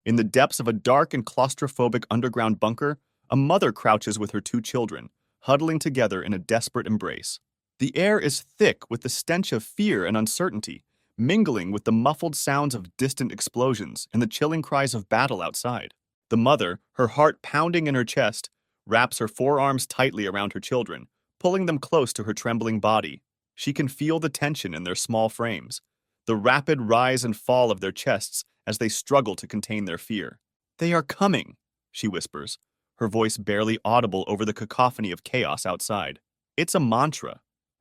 In the depths of a dark and claustrophobic underground bunker, a mother crouches with her two children, huddling together in a desperate embrace. The air is thick with the stench of fear and uncertainty, mingling with the muffled sounds of distant explosions and the chilling cries of battle outside. The mother, her heart pounding in her chest, wraps her forearms tightly around her children, pulling them close to her trembling body. She can feel the tension in their small frames, the rapid rise and fall of their chests as they struggle to contain their fear. "They are coming," she whispers, her voice barely audible over the cacophony of chaos outside. It's a mantra,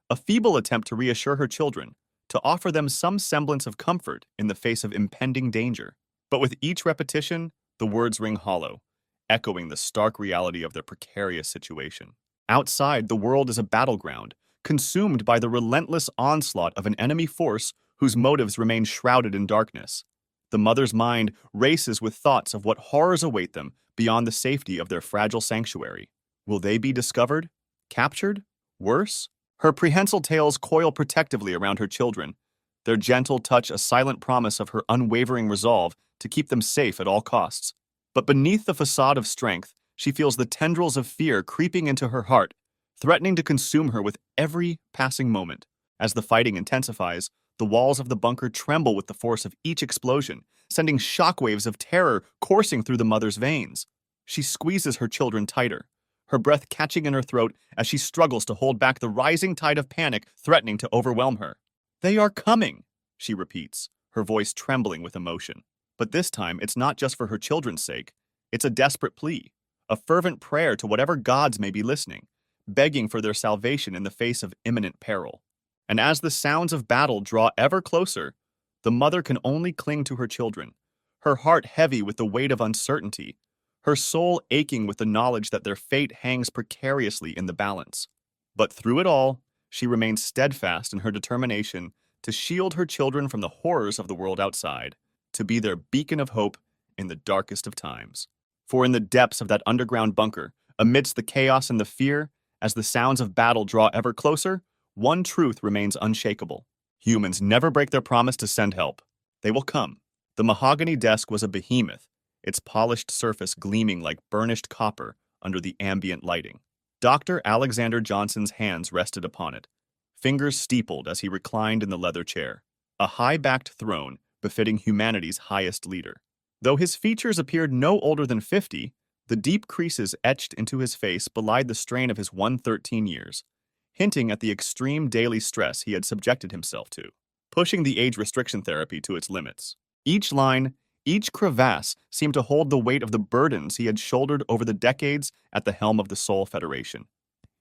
a feeble attempt to reassure her children, to offer them some semblance of comfort in the face of impending danger. But with each repetition, the words ring hollow, echoing the stark reality of their precarious situation. Outside, the world is a battleground, consumed by the relentless onslaught of an enemy force whose motives remain shrouded in darkness. The mother's mind races with thoughts of what horrors await them beyond the safety of their fragile sanctuary. Will they be discovered? Captured? Worse? Her prehensile tails coil protectively around her children, their gentle touch a silent promise of her unwavering resolve to keep them safe at all costs. But beneath the facade of strength, she feels the tendrils of fear creeping into her heart, threatening to consume her with every passing moment. As the fighting intensifies, the walls of the bunker tremble with the force of each explosion, sending shockwaves of terror coursing through the mother's veins. She squeezes her children tighter, her breath catching in her throat as she struggles to hold back the rising tide of panic threatening to overwhelm her. "They are coming," she repeats, her voice trembling with emotion. But this time, it's not just for her children's sake. It's a desperate plea, a fervent prayer to whatever gods may be listening, begging for their salvation in the face of imminent peril. And as the sounds of battle draw ever closer, the mother can only cling to her children, her heart heavy with the weight of uncertainty, her soul aching with the knowledge that their fate hangs precariously in the balance. But through it all, she remains steadfast in her determination to shield her children from the horrors of the world outside, to be their beacon of hope in the darkest of times. For in the depths of that underground bunker, amidst the chaos and the fear, as the sounds of battle draw ever closer, one truth remains unshakable. Humans never break their promise to send help. They will come. The mahogany desk was a behemoth, its polished surface gleaming like burnished copper under the ambient lighting. Dr. Alexander Johnson's hands rested upon it, fingers steepled as he reclined in the leather chair, a high-backed throne befitting humanity's highest leader. Though his features appeared no older than 50, the deep creases etched into his face belied the strain of his 113 years, hinting at the extreme daily stress he had subjected himself to, pushing the age restriction therapy to its limits. Each line, each crevasse seemed to hold the weight of the burdens he had shouldered over the decades at the helm of the Soul Federation.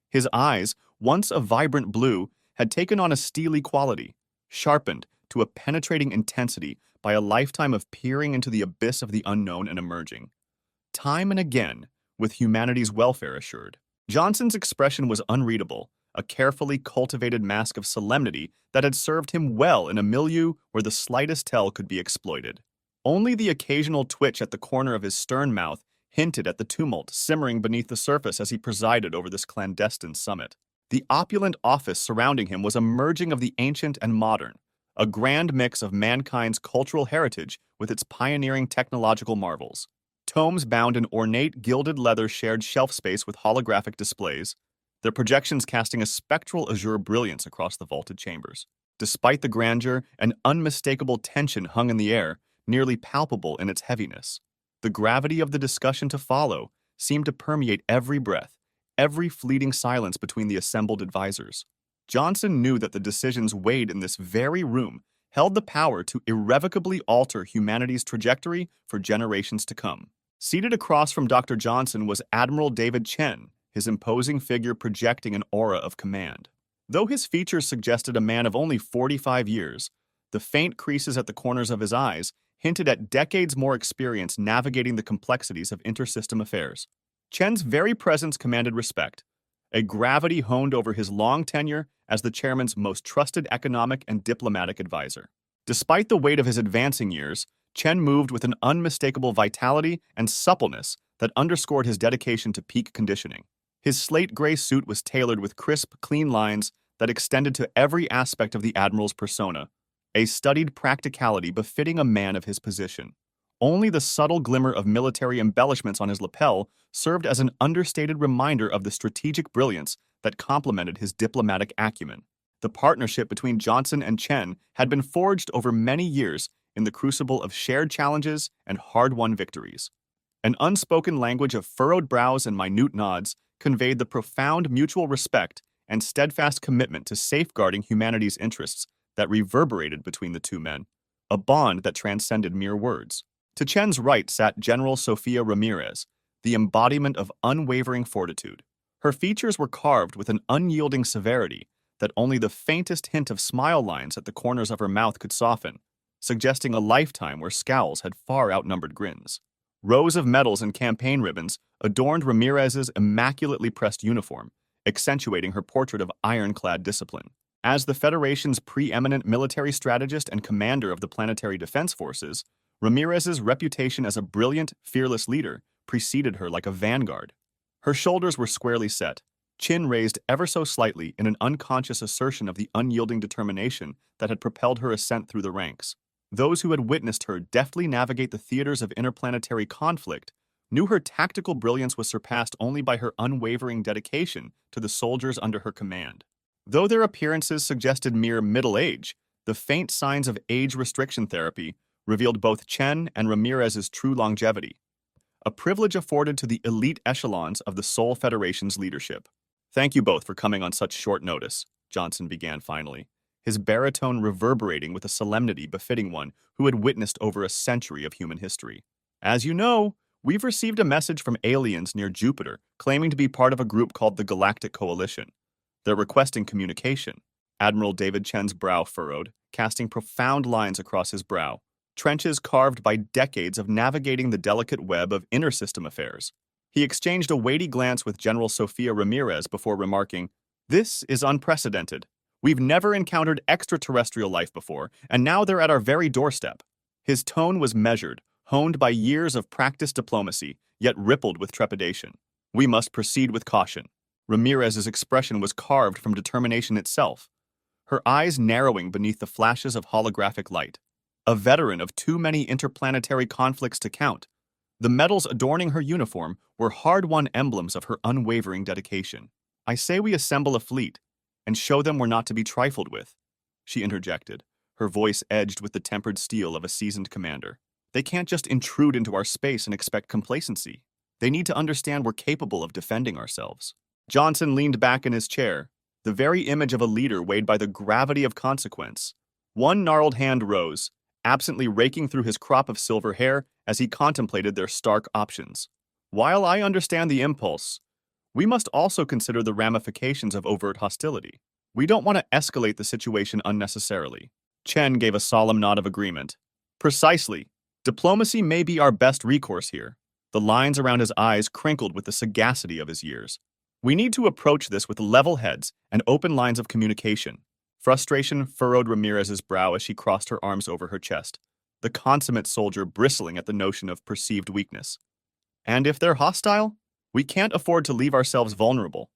His eyes, once a vibrant blue, had taken on a steely quality, sharpened to a penetrating intensity by a lifetime of peering into the abyss of the unknown and emerging. Time and again, with humanity's welfare assured. Johnson's expression was unreadable, a carefully cultivated mask of solemnity that had served him well in a milieu where the slightest tell could be exploited. Only the occasional twitch at the corner of his stern mouth hinted at the tumult simmering beneath the surface as he presided over this clandestine summit. The opulent office surrounding him was a merging of the ancient and modern, a grand mix of mankind's cultural heritage with its pioneering technological marvels. Tomes bound in ornate gilded leather shared shelf space with holographic displays, their projections casting a spectral azure brilliance across the vaulted chambers. Despite the grandeur, an unmistakable tension hung in the air, nearly palpable in its heaviness. The gravity of the discussion to follow seemed to permeate every breath, every fleeting silence between the assembled advisors. Johnson knew that the decisions weighed in this very room held the power to irrevocably alter humanity's trajectory for generations to come. Seated across from Dr. Johnson was Admiral David Chen, his imposing figure projecting an aura of command. Though his features suggested a man of only 45 years, the faint creases at the corners of his eyes hinted at decades more experience navigating the complexities of intersystem affairs. Chen's very presence commanded respect, a gravity honed over his long tenure as the chairman's most trusted economic and diplomatic advisor. Despite the weight of his advancing years, Chen moved with an unmistakable vitality and suppleness that underscored his dedication to peak conditioning. His slate gray suit was tailored with crisp, clean lines that extended to every aspect of the admiral's persona, a studied practicality befitting a man of his position. Only the subtle glimmer of military embellishments on his lapel served as an understated reminder of the strategic brilliance that complemented his diplomatic acumen. The partnership between Johnson and Chen had been forged over many years in the crucible of shared challenges and hard-won victories. An unspoken language of furrowed brows and minute nods conveyed the profound mutual respect and steadfast commitment to safeguarding humanity's interests that reverberated between the two men, a bond that transcended mere words. To Chen's right sat General Sofia Ramirez, the embodiment of unwavering fortitude. Her features were carved with an unyielding severity that only the faintest hint of smile lines at the corners of her mouth could soften, suggesting a lifetime where scowls had far outnumbered grins. Rows of medals and campaign ribbons adorned Ramirez's immaculately pressed uniform, accentuating her portrait of ironclad discipline. As the Federation's preeminent military strategist and commander of the planetary defense forces, Ramirez's reputation as a brilliant, fearless leader preceded her like a vanguard. Her shoulders were squarely set, chin raised ever so slightly in an unconscious assertion of the unyielding determination that had propelled her ascent through the ranks. Those who had witnessed her deftly navigate the theaters of interplanetary conflict knew her tactical brilliance was surpassed only by her unwavering dedication to the soldiers under her command. Though their appearances suggested mere middle age, the faint signs of age restriction therapy revealed both Chen and Ramirez's true longevity, a privilege afforded to the elite echelons of the Seoul Federation's leadership. "Thank you both for coming on such short notice," Johnson began finally, his baritone reverberating with a solemnity befitting one who had witnessed over a century of human history. "As you know, we've received a message from aliens near Jupiter claiming to be part of a group called the Galactic Coalition. They're requesting communication." Admiral David Chen's brow furrowed, casting profound lines across his brow, trenches carved by decades of navigating the delicate web of inter-system affairs. He exchanged a weighty glance with General Sofia Ramirez before remarking, "This is unprecedented. We've never encountered extraterrestrial life before, and now they're at our very doorstep." His tone was measured, honed by years of practiced diplomacy, yet rippled with trepidation. "We must proceed with caution." Ramirez's expression was carved from determination itself, her eyes narrowing beneath the flashes of holographic light. A veteran of too many interplanetary conflicts to count, the medals adorning her uniform were hard-won emblems of her unwavering dedication. "I say we assemble a fleet and show them we're not to be trifled with," she interjected, her voice edged with the tempered steel of a seasoned commander. "They can't just intrude into our space and expect complacency. They need to understand we're capable of defending ourselves." Johnson leaned back in his chair, the very image of a leader weighed by the gravity of consequence. One gnarled hand rose, absently raking through his crop of silver hair as he contemplated their stark options. "While I understand the impulse, we must also consider the ramifications of overt hostility. We don't want to escalate the situation unnecessarily." Chen gave a solemn nod of agreement. "Precisely. Diplomacy may be our best recourse here." The lines around his eyes crinkled with the sagacity of his years. "We need to approach this with level heads and open lines of communication." Frustration furrowed Ramirez's brow as she crossed her arms over her chest, the consummate soldier bristling at the notion of perceived weakness. "And if they're hostile, we can't afford to leave ourselves vulnerable.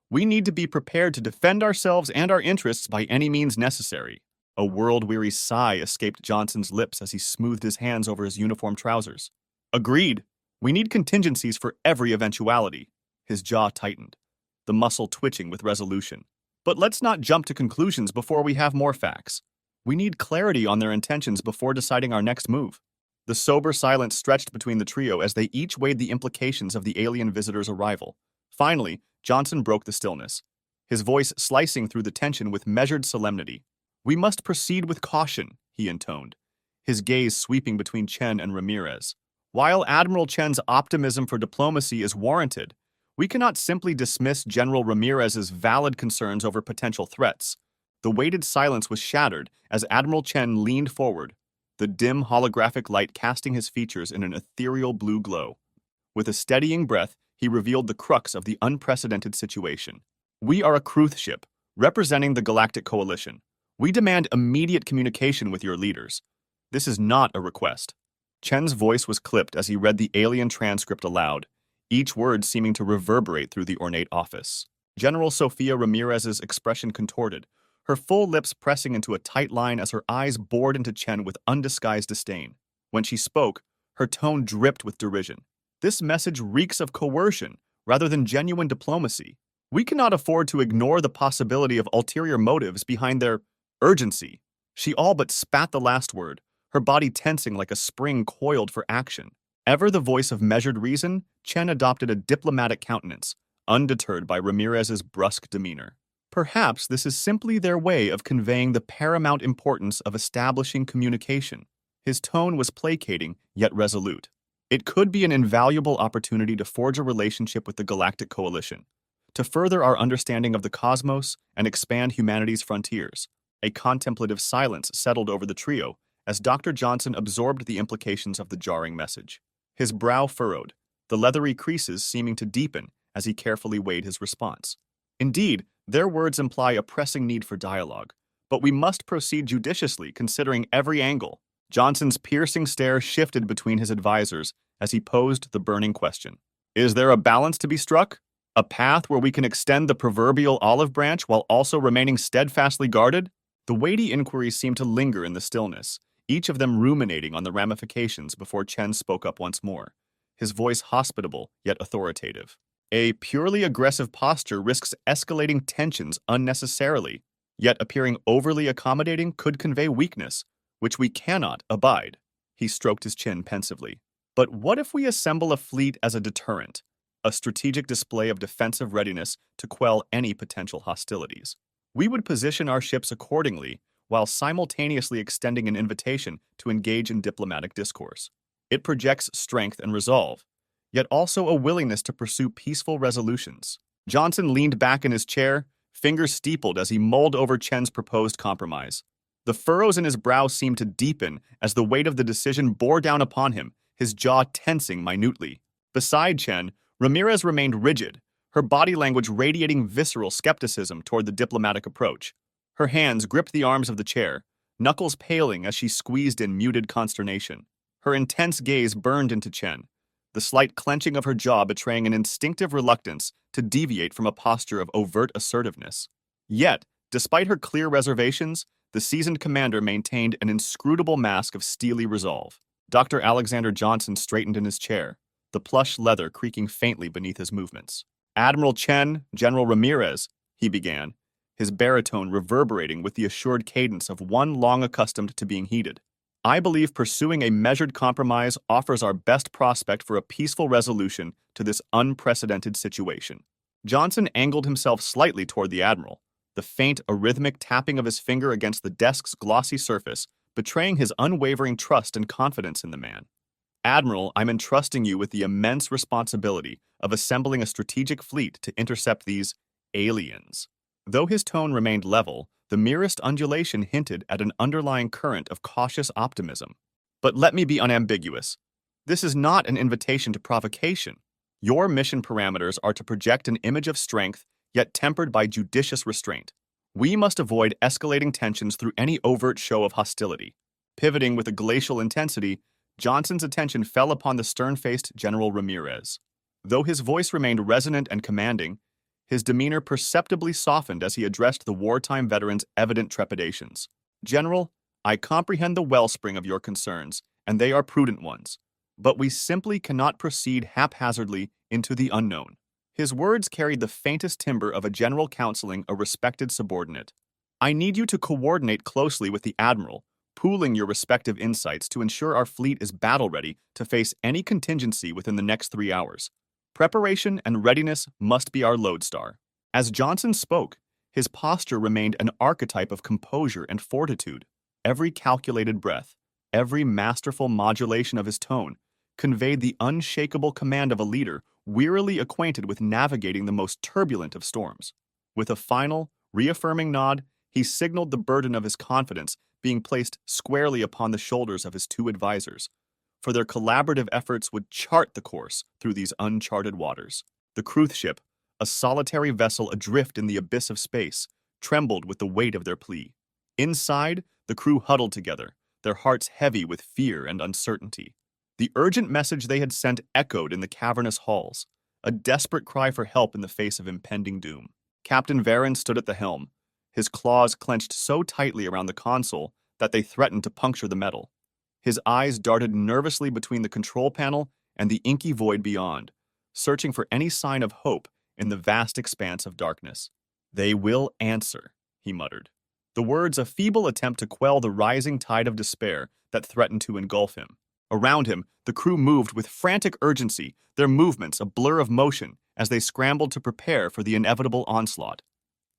We need to be prepared to defend ourselves and our interests by any means necessary." A world-weary sigh escaped Johnson's lips as he smoothed his hands over his uniform trousers. "Agreed. We need contingencies for every eventuality." His jaw tightened, the muscle twitching with resolution. "But let's not jump to conclusions before we have more facts. We need clarity on their intentions before deciding our next move." The sober silence stretched between the trio as they each weighed the implications of the alien visitor's arrival. Finally, Johnson broke the stillness, his voice slicing through the tension with measured solemnity. "We must proceed with caution," he intoned, his gaze sweeping between Chen and Ramirez. "While Admiral Chen's optimism for diplomacy is warranted, we cannot simply dismiss General Ramirez's valid concerns over potential threats." The weighted silence was shattered as Admiral Chen leaned forward, the dim holographic light casting his features in an ethereal blue glow. With a steadying breath, he revealed the crux of the unprecedented situation. "We are a cruth ship, representing the Galactic Coalition. We demand immediate communication with your leaders. This is not a request." Chen's voice was clipped as he read the alien transcript aloud, each word seeming to reverberate through the ornate office. General Sofia Ramirez's expression contorted, her full lips pressing into a tight line as her eyes bored into Chen with undisguised disdain. When she spoke, Her tone dripped with derision. This message reeks of coercion rather than genuine diplomacy. We cannot afford to ignore the possibility of ulterior motives behind their urgency. She all but spat the last word, her body tensing like a spring coiled for action. Ever the voice of measured reason, Chen adopted a diplomatic countenance, undeterred by Ramirez's brusque demeanor. Perhaps this is simply their way of conveying the paramount importance of establishing communication. His tone was placating, yet resolute. It could be an invaluable opportunity to forge a relationship with the Galactic Coalition, to further our understanding of the cosmos and expand humanity's frontiers. A contemplative silence settled over the trio as Dr. Johnson absorbed the implications of the jarring message. His brow furrowed, the leathery creases seeming to deepen as he carefully weighed his response. Indeed, their words imply a pressing need for dialogue, but we must proceed judiciously considering every angle. Johnson's piercing stare shifted between his advisors as he posed the burning question. Is there a balance to be struck? A path where we can extend the proverbial olive branch while also remaining steadfastly guarded? The weighty inquiries seemed to linger in the stillness, each of them ruminating on the ramifications before Chen spoke up once more, his voice hospitable yet authoritative. A purely aggressive posture risks escalating tensions unnecessarily, yet appearing overly accommodating could convey weakness, which we cannot abide. He stroked his chin pensively. But what if we assemble a fleet as a deterrent, a strategic display of defensive readiness to quell any potential hostilities? We would position our ships accordingly while simultaneously extending an invitation to engage in diplomatic discourse. It projects strength and resolve, yet also a willingness to pursue peaceful resolutions. Johnson leaned back in his chair, fingers steepled as he mulled over Chen's proposed compromise. The furrows in his brow seemed to deepen as the weight of the decision bore down upon him, his jaw tensing minutely. Beside Chen, Ramirez remained rigid, her body language radiating visceral skepticism toward the diplomatic approach. Her hands gripped the arms of the chair, knuckles paling as she squeezed in muted consternation. Her intense gaze burned into Chen, the slight clenching of her jaw betraying an instinctive reluctance to deviate from a posture of overt assertiveness. Yet, despite her clear reservations, the seasoned commander maintained an inscrutable mask of steely resolve. Dr. Alexander Johnson straightened in his chair, the plush leather creaking faintly beneath his movements. Admiral Chen, General Ramirez, he began, his baritone reverberating with the assured cadence of one long accustomed to being heated. I believe pursuing a measured compromise offers our best prospect for a peaceful resolution to this unprecedented situation. Johnson angled himself slightly toward the admiral, the faint, arrhythmic tapping of his finger against the desk's glossy surface, betraying his unwavering trust and confidence in the man. Admiral, I'm entrusting you with the immense responsibility of assembling a strategic fleet to intercept these aliens. Though his tone remained level, the merest undulation hinted at an underlying current of cautious optimism. But let me be unambiguous. This is not an invitation to provocation. Your mission parameters are to project an image of strength, yet tempered by judicious restraint. We must avoid escalating tensions through any overt show of hostility. Pivoting with a glacial intensity, Johnson's attention fell upon the stern-faced General Ramirez. Though his voice remained resonant and commanding, his demeanor perceptibly softened as he addressed the wartime veteran's evident trepidations. General, I comprehend the wellspring of your concerns, and they are prudent ones, but we simply cannot proceed haphazardly into the unknown. His words carried the faintest timbre of a general counseling a respected subordinate. I need you to coordinate closely with the Admiral, pooling your respective insights to ensure our fleet is battle-ready to face any contingency within the next 3 hours. Preparation and readiness must be our lodestar. As Johnson spoke, his posture remained an archetype of composure and fortitude. Every calculated breath, every masterful modulation of his tone, conveyed the unshakable command of a leader wearily acquainted with navigating the most turbulent of storms. With a final, reaffirming nod, he signaled the burden of his confidence being placed squarely upon the shoulders of his two advisors, for their collaborative efforts would chart the course through these uncharted waters. The cruth ship, a solitary vessel adrift in the abyss of space, trembled with the weight of their plea. Inside, the crew huddled together, their hearts heavy with fear and uncertainty. The urgent message they had sent echoed in the cavernous halls, a desperate cry for help in the face of impending doom. Captain Varon stood at the helm, his claws clenched so tightly around the console that they threatened to puncture the metal. His eyes darted nervously between the control panel and the inky void beyond, searching for any sign of hope in the vast expanse of darkness. "They will answer," he muttered. The words a feeble attempt to quell the rising tide of despair that threatened to engulf him. Around him, the crew moved with frantic urgency, their movements a blur of motion as they scrambled to prepare for the inevitable onslaught.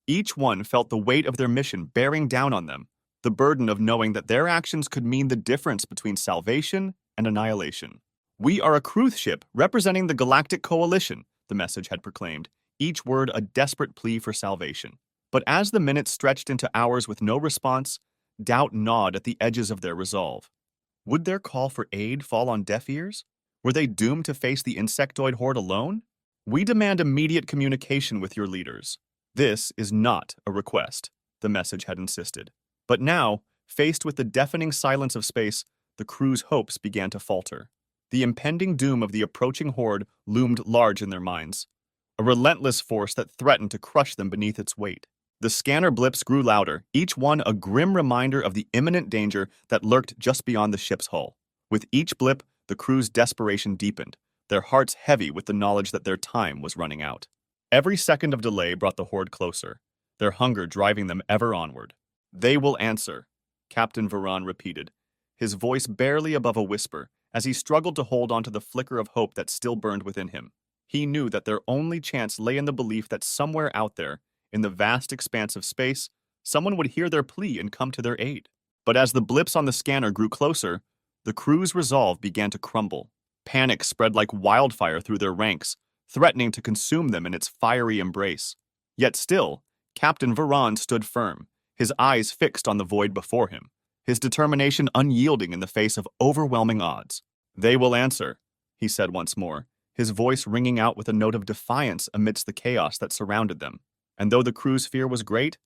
Each one felt the weight of their mission bearing down on them, the burden of knowing that their actions could mean the difference between salvation and annihilation. "We are a cruth ship representing the Galactic Coalition," the message had proclaimed, each word a desperate plea for salvation. But as the minutes stretched into hours with no response, doubt gnawed at the edges of their resolve. Would their call for aid fall on deaf ears? Were they doomed to face the insectoid horde alone? "We demand immediate communication with your leaders. This is not a request," the message had insisted. But now, faced with the deafening silence of space, the crew's hopes began to falter. The impending doom of the approaching horde loomed large in their minds, a relentless force that threatened to crush them beneath its weight. The scanner blips grew louder, each one a grim reminder of the imminent danger that lurked just beyond the ship's hull. With each blip, the crew's desperation deepened, their hearts heavy with the knowledge that their time was running out. Every second of delay brought the horde closer, their hunger driving them ever onward. "They will answer," Captain Varan repeated, his voice barely above a whisper, as he struggled to hold on to the flicker of hope that still burned within him. He knew that their only chance lay in the belief that somewhere out there, in the vast expanse of space, someone would hear their plea and come to their aid. But as the blips on the scanner grew closer, the crew's resolve began to crumble. Panic spread like wildfire through their ranks, threatening to consume them in its fiery embrace. Yet still, Captain Varan stood firm, his eyes fixed on the void before him, his determination unyielding in the face of overwhelming odds. "They will answer," he said once more, his voice ringing out with a note of defiance amidst the chaos that surrounded them. And though the crew's fear was great,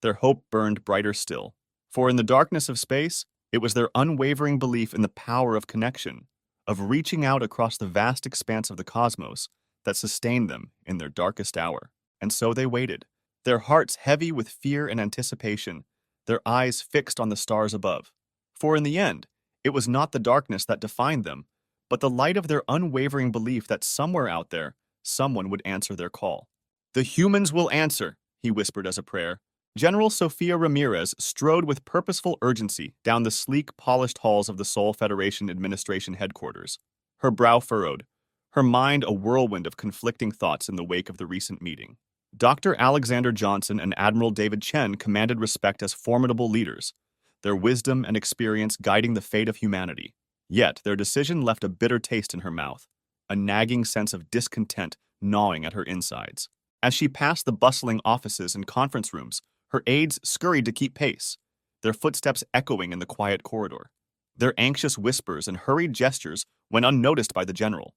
their hope burned brighter still. For in the darkness of space, it was their unwavering belief in the power of connection, of reaching out across the vast expanse of the cosmos, that sustained them in their darkest hour. And so they waited, their hearts heavy with fear and anticipation, their eyes fixed on the stars above. For in the end, it was not the darkness that defined them, but the light of their unwavering belief that somewhere out there, someone would answer their call. "The humans will answer," he whispered as a prayer. General Sofia Ramirez strode with purposeful urgency down the sleek, polished halls of the Sol Federation Administration headquarters, her brow furrowed, her mind a whirlwind of conflicting thoughts in the wake of the recent meeting. Dr. Alexander Johnson and Admiral David Chen commanded respect as formidable leaders, their wisdom and experience guiding the fate of humanity. Yet their decision left a bitter taste in her mouth, a nagging sense of discontent gnawing at her insides. As she passed the bustling offices and conference rooms, her aides scurried to keep pace, their footsteps echoing in the quiet corridor. Their anxious whispers and hurried gestures went unnoticed by the general.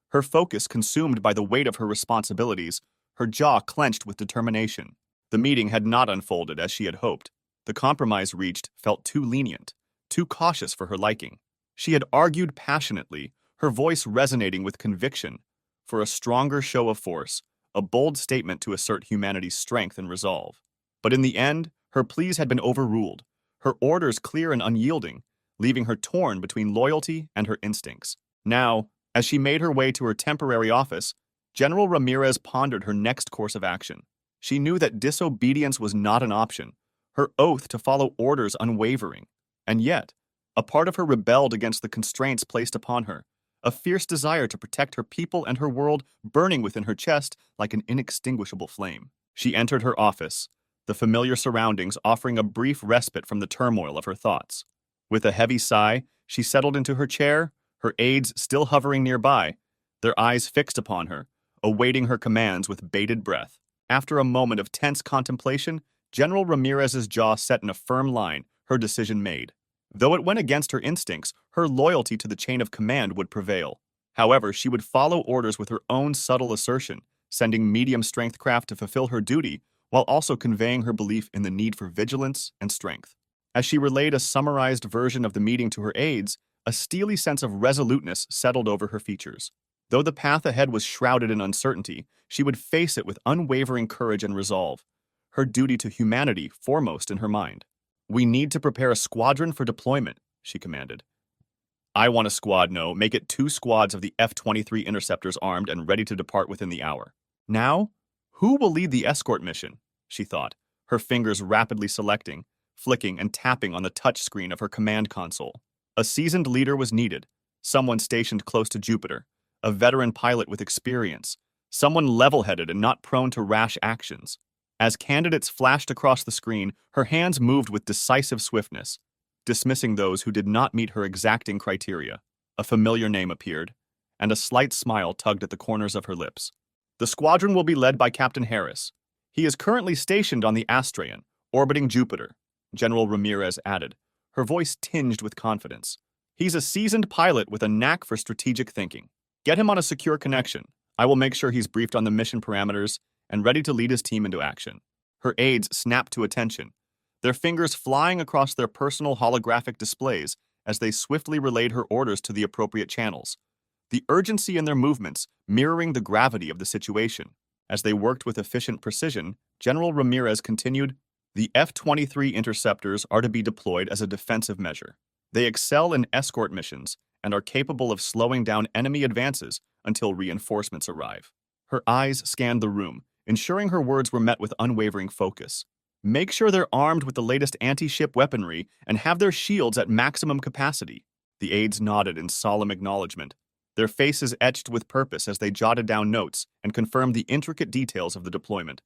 Her focus consumed by the weight of her responsibilities, her jaw clenched with determination. The meeting had not unfolded as she had hoped. The compromise reached felt too lenient, too cautious for her liking. She had argued passionately, her voice resonating with conviction, for a stronger show of force, a bold statement to assert humanity's strength and resolve. But in the end, her pleas had been overruled, her orders clear and unyielding, leaving her torn between loyalty and her instincts. Now, as she made her way to her temporary office, General Ramirez pondered her next course of action. She knew that disobedience was not an option, her oath to follow orders unwavering. And yet, a part of her rebelled against the constraints placed upon her, a fierce desire to protect her people and her world burning within her chest like an inextinguishable flame. She entered her office, the familiar surroundings offering a brief respite from the turmoil of her thoughts. With a heavy sigh, she settled into her chair, her aides still hovering nearby, their eyes fixed upon her, awaiting her commands with bated breath. After a moment of tense contemplation, General Ramirez's jaw set in a firm line, her decision made. Though it went against her instincts, her loyalty to the chain of command would prevail. However, she would follow orders with her own subtle assertion, sending medium-strength craft to fulfill her duty, while also conveying her belief in the need for vigilance and strength. As she relayed a summarized version of the meeting to her aides, a steely sense of resoluteness settled over her features. Though the path ahead was shrouded in uncertainty, she would face it with unwavering courage and resolve, her duty to humanity foremost in her mind. "We need to prepare a squadron for deployment," she commanded. I want a squad, no. Make it 2 squads of the F-23 interceptors armed and ready to depart within the hour. Now, who will lead the escort mission? She thought, her fingers rapidly selecting, flicking and tapping on the touchscreen of her command console. A seasoned leader was needed, someone stationed close to Jupiter, a veteran pilot with experience, someone level-headed and not prone to rash actions. As candidates flashed across the screen, her hands moved with decisive swiftness, dismissing those who did not meet her exacting criteria. A familiar name appeared, and a slight smile tugged at the corners of her lips. The squadron will be led by Captain Harris. He is currently stationed on the Astraean, orbiting Jupiter, General Ramirez added, her voice tinged with confidence. He's a seasoned pilot with a knack for strategic thinking. Get him on a secure connection. I will make sure he's briefed on the mission parameters and ready to lead his team into action. Her aides snapped to attention, their fingers flying across their personal holographic displays as they swiftly relayed her orders to the appropriate channels, the urgency in their movements mirroring the gravity of the situation. As they worked with efficient precision, General Ramirez continued, the F-23 interceptors are to be deployed as a defensive measure. They excel in escort missions and are capable of slowing down enemy advances until reinforcements arrive. Her eyes scanned the room, ensuring her words were met with unwavering focus. Make sure they're armed with the latest anti-ship weaponry and have their shields at maximum capacity. The aides nodded in solemn acknowledgement, their faces etched with purpose as they jotted down notes and confirmed the intricate details of the deployment,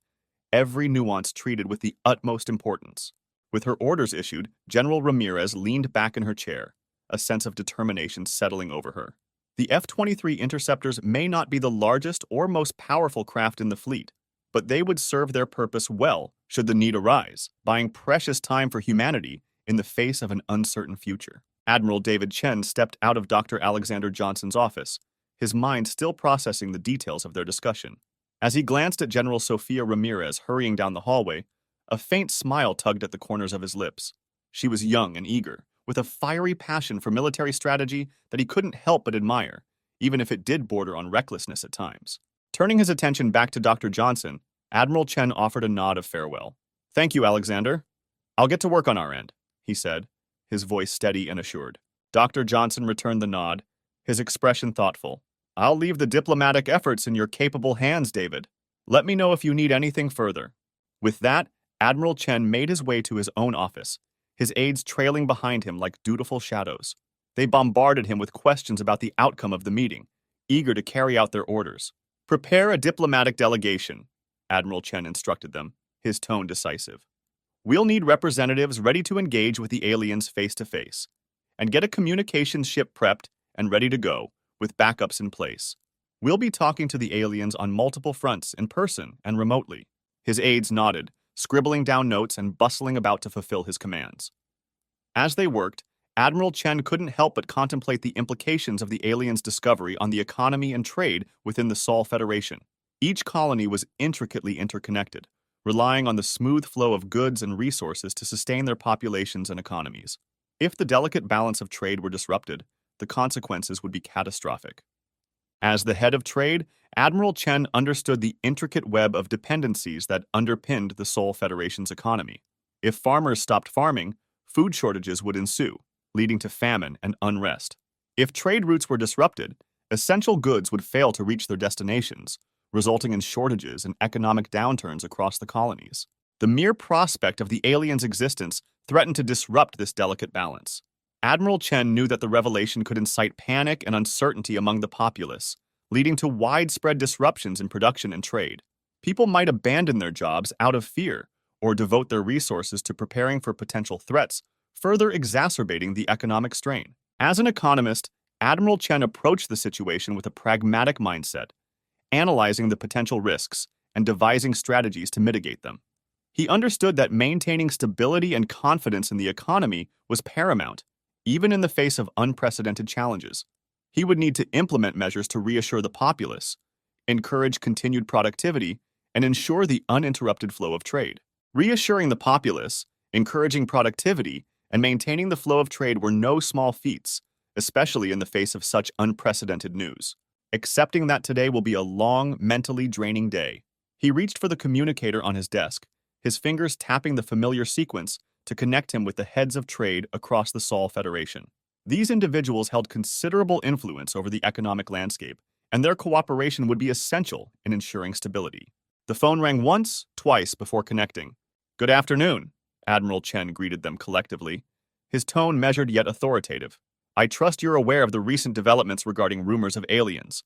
every nuance treated with the utmost importance. With her orders issued, General Ramirez leaned back in her chair, a sense of determination settling over her. The F-23 interceptors may not be the largest or most powerful craft in the fleet, but they would serve their purpose well should the need arise, buying precious time for humanity in the face of an uncertain future. Admiral David Chen stepped out of Dr. Alexander Johnson's office, his mind still processing the details of their discussion. As he glanced at General Sofia Ramirez hurrying down the hallway, a faint smile tugged at the corners of his lips. She was young and eager, with a fiery passion for military strategy that he couldn't help but admire, even if it did border on recklessness at times. Turning his attention back to Dr. Johnson, Admiral Chen offered a nod of farewell. Thank you, Alexander. I'll get to work on our end, he said, his voice steady and assured. Dr. Johnson returned the nod, his expression thoughtful. I'll leave the diplomatic efforts in your capable hands, David. Let me know if you need anything further. With that, Admiral Chen made his way to his own office, his aides trailing behind him like dutiful shadows. They bombarded him with questions about the outcome of the meeting, eager to carry out their orders. Prepare a diplomatic delegation, Admiral Chen instructed them, his tone decisive. We'll need representatives ready to engage with the aliens face-to-face, and get a communications ship prepped and ready to go, with backups in place. We'll be talking to the aliens on multiple fronts in person and remotely. His aides nodded, scribbling down notes and bustling about to fulfill his commands. As they worked, Admiral Chen couldn't help but contemplate the implications of the aliens' discovery on the economy and trade within the Sol Federation. Each colony was intricately interconnected, relying on the smooth flow of goods and resources to sustain their populations and economies. If the delicate balance of trade were disrupted, the consequences would be catastrophic. As the head of trade, Admiral Chen understood the intricate web of dependencies that underpinned the Sol Federation's economy. If farmers stopped farming, food shortages would ensue, leading to famine and unrest. If trade routes were disrupted, essential goods would fail to reach their destinations, resulting in shortages and economic downturns across the colonies. The mere prospect of the aliens' existence threatened to disrupt this delicate balance. Admiral Chen knew that the revelation could incite panic and uncertainty among the populace, leading to widespread disruptions in production and trade. People might abandon their jobs out of fear or devote their resources to preparing for potential threats, further exacerbating the economic strain. As an economist, Admiral Chen approached the situation with a pragmatic mindset, analyzing the potential risks and devising strategies to mitigate them. He understood that maintaining stability and confidence in the economy was paramount, even in the face of unprecedented challenges. He would need to implement measures to reassure the populace, encourage continued productivity, and ensure the uninterrupted flow of trade. Reassuring the populace, encouraging productivity, and maintaining the flow of trade were no small feats, especially in the face of such unprecedented news. Accepting that today will be a long, mentally draining day. He reached for the communicator on his desk, his fingers tapping the familiar sequence to connect him with the heads of trade across the Sol Federation. These individuals held considerable influence over the economic landscape, and their cooperation would be essential in ensuring stability. The phone rang once, twice before connecting. "Good afternoon," Admiral Chen greeted them collectively, his tone measured yet authoritative. "I trust you're aware of the recent developments regarding rumors of aliens.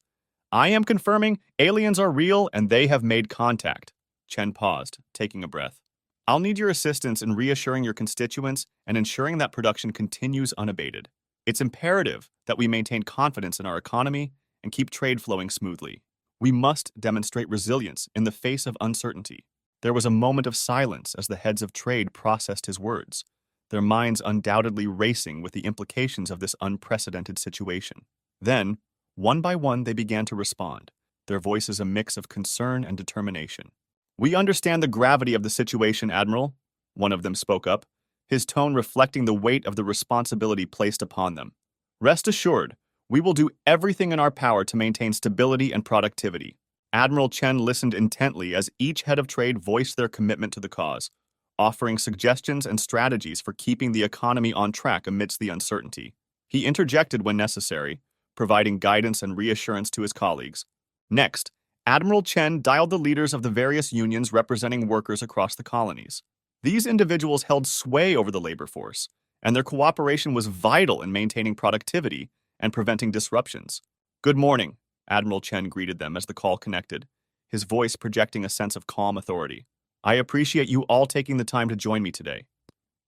I am confirming aliens are real and they have made contact." Chen paused, taking a breath. "I'll need your assistance in reassuring your constituents and ensuring that production continues unabated. It's imperative that we maintain confidence in our economy and keep trade flowing smoothly. We must demonstrate resilience in the face of uncertainty." There was a moment of silence as the heads of trade processed his words, their minds undoubtedly racing with the implications of this unprecedented situation. Then, one by one, they began to respond, their voices a mix of concern and determination. "We understand the gravity of the situation, Admiral," one of them spoke up, his tone reflecting the weight of the responsibility placed upon them. "Rest assured, we will do everything in our power to maintain stability and productivity." Admiral Chen listened intently as each head of trade voiced their commitment to the cause, offering suggestions and strategies for keeping the economy on track amidst the uncertainty. He interjected when necessary, providing guidance and reassurance to his colleagues. Next, Admiral Chen dialed the leaders of the various unions representing workers across the colonies. These individuals held sway over the labor force, and their cooperation was vital in maintaining productivity and preventing disruptions. "Good morning," Admiral Chen greeted them as the call connected, his voice projecting a sense of calm authority. "I appreciate you all taking the time to join me today.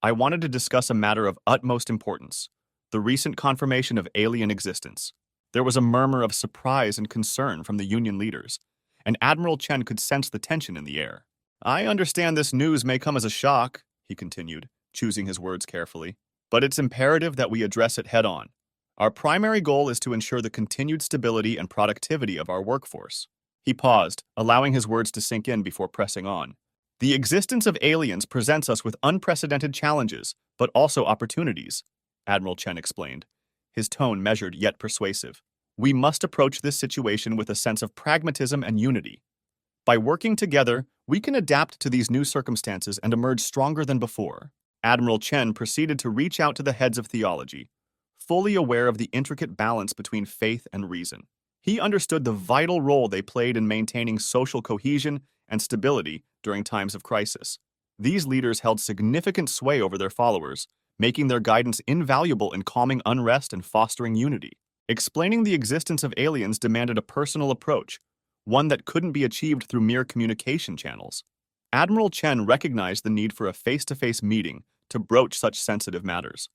I wanted to discuss a matter of utmost importance, the recent confirmation of alien existence." There was a murmur of surprise and concern from the union leaders, and Admiral Chen could sense the tension in the air. "I understand this news may come as a shock," he continued, choosing his words carefully, "but it's imperative that we address it head-on. Our primary goal is to ensure the continued stability and productivity of our workforce." He paused, allowing his words to sink in before pressing on. "The existence of aliens presents us with unprecedented challenges, but also opportunities," Admiral Chen explained, his tone measured yet persuasive. "We must approach this situation with a sense of pragmatism and unity. By working together, we can adapt to these new circumstances and emerge stronger than before." Admiral Chen proceeded to reach out to the heads of theology, fully aware of the intricate balance between faith and reason. He understood the vital role they played in maintaining social cohesion and stability during times of crisis. These leaders held significant sway over their followers, making their guidance invaluable in calming unrest and fostering unity. Explaining the existence of aliens demanded a personal approach, one that couldn't be achieved through mere communication channels. Admiral Chen recognized the need for a face-to-face meeting to broach such sensitive matters.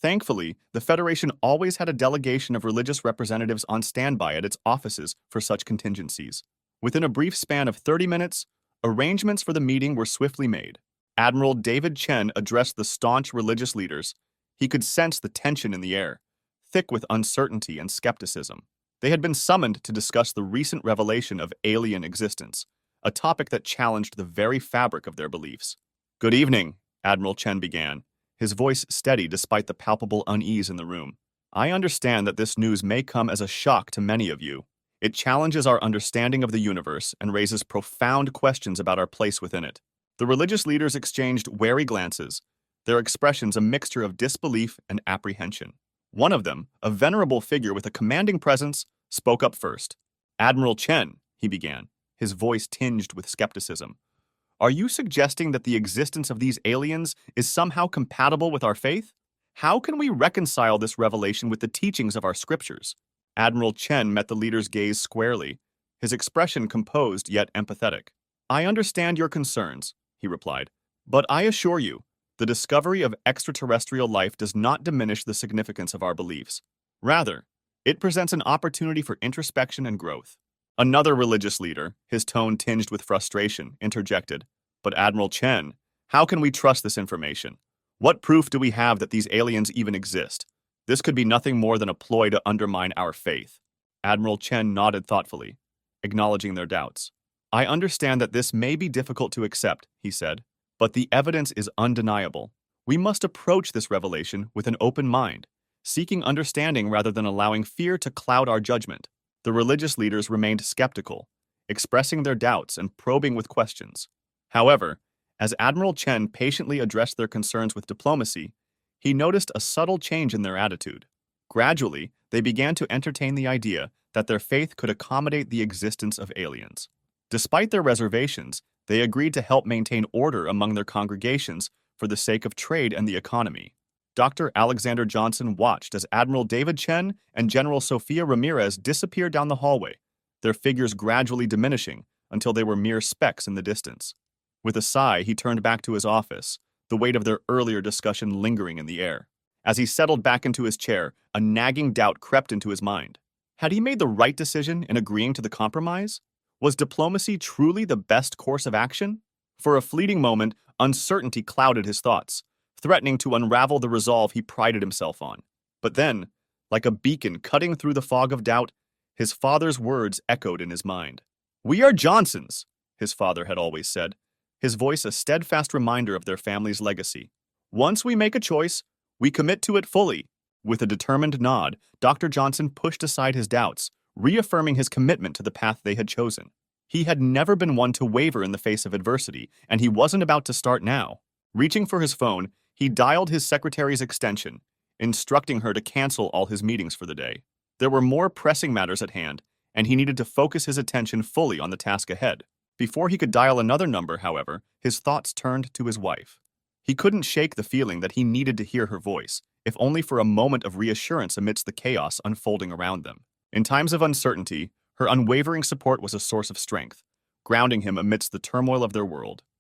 Thankfully, the Federation always had a delegation of religious representatives on standby at its offices for such contingencies. Within a brief span of 30 minutes, arrangements for the meeting were swiftly made. Admiral David Chen addressed the staunch religious leaders. He could sense the tension in the air, thick with uncertainty and skepticism. They had been summoned to discuss the recent revelation of alien existence, a topic that challenged the very fabric of their beliefs. "Good evening," Admiral Chen began, his voice steady despite the palpable unease in the room. "I understand that this news may come as a shock to many of you. It challenges our understanding of the universe and raises profound questions about our place within it." The religious leaders exchanged wary glances, their expressions a mixture of disbelief and apprehension. One of them, a venerable figure with a commanding presence, spoke up first. "Admiral Chen," he began, his voice tinged with skepticism, "are you suggesting that the existence of these aliens is somehow compatible with our faith? How can we reconcile this revelation with the teachings of our scriptures?" Admiral Chen met the leader's gaze squarely, his expression composed yet empathetic. "I understand your concerns," he replied, "but I assure you, the discovery of extraterrestrial life does not diminish the significance of our beliefs. Rather, it presents an opportunity for introspection and growth." Another religious leader, his tone tinged with frustration, interjected, "But Admiral Chen, how can we trust this information? What proof do we have that these aliens even exist? This could be nothing more than a ploy to undermine our faith." Admiral Chen nodded thoughtfully, acknowledging their doubts. "I understand that this may be difficult to accept," he said, "but the evidence is undeniable. We must approach this revelation with an open mind, seeking understanding rather than allowing fear to cloud our judgment." The religious leaders remained skeptical, expressing their doubts and probing with questions. However, as Admiral Chen patiently addressed their concerns with diplomacy, he noticed a subtle change in their attitude. Gradually, they began to entertain the idea that their faith could accommodate the existence of aliens. Despite their reservations, they agreed to help maintain order among their congregations for the sake of trade and the economy. Dr. Alexander Johnson watched as Admiral David Chen and General Sofia Ramirez disappeared down the hallway, their figures gradually diminishing until they were mere specks in the distance. With a sigh, he turned back to his office, the weight of their earlier discussion lingering in the air. As he settled back into his chair, a nagging doubt crept into his mind. Had he made the right decision in agreeing to the compromise? Was diplomacy truly the best course of action? For a fleeting moment, uncertainty clouded his thoughts, threatening to unravel the resolve he prided himself on. But then, like a beacon cutting through the fog of doubt, his father's words echoed in his mind. "We are Johnsons," his father had always said, his voice a steadfast reminder of their family's legacy. "Once we make a choice, we commit to it fully." With a determined nod, Dr. Johnson pushed aside his doubts, reaffirming his commitment to the path they had chosen. He had never been one to waver in the face of adversity, and he wasn't about to start now. Reaching for his phone, he dialed his secretary's extension, instructing her to cancel all his meetings for the day. There were more pressing matters at hand, and he needed to focus his attention fully on the task ahead. Before he could dial another number, however, his thoughts turned to his wife. He couldn't shake the feeling that he needed to hear her voice, if only for a moment of reassurance amidst the chaos unfolding around them. In times of uncertainty, her unwavering support was a source of strength, grounding him amidst the turmoil of their world.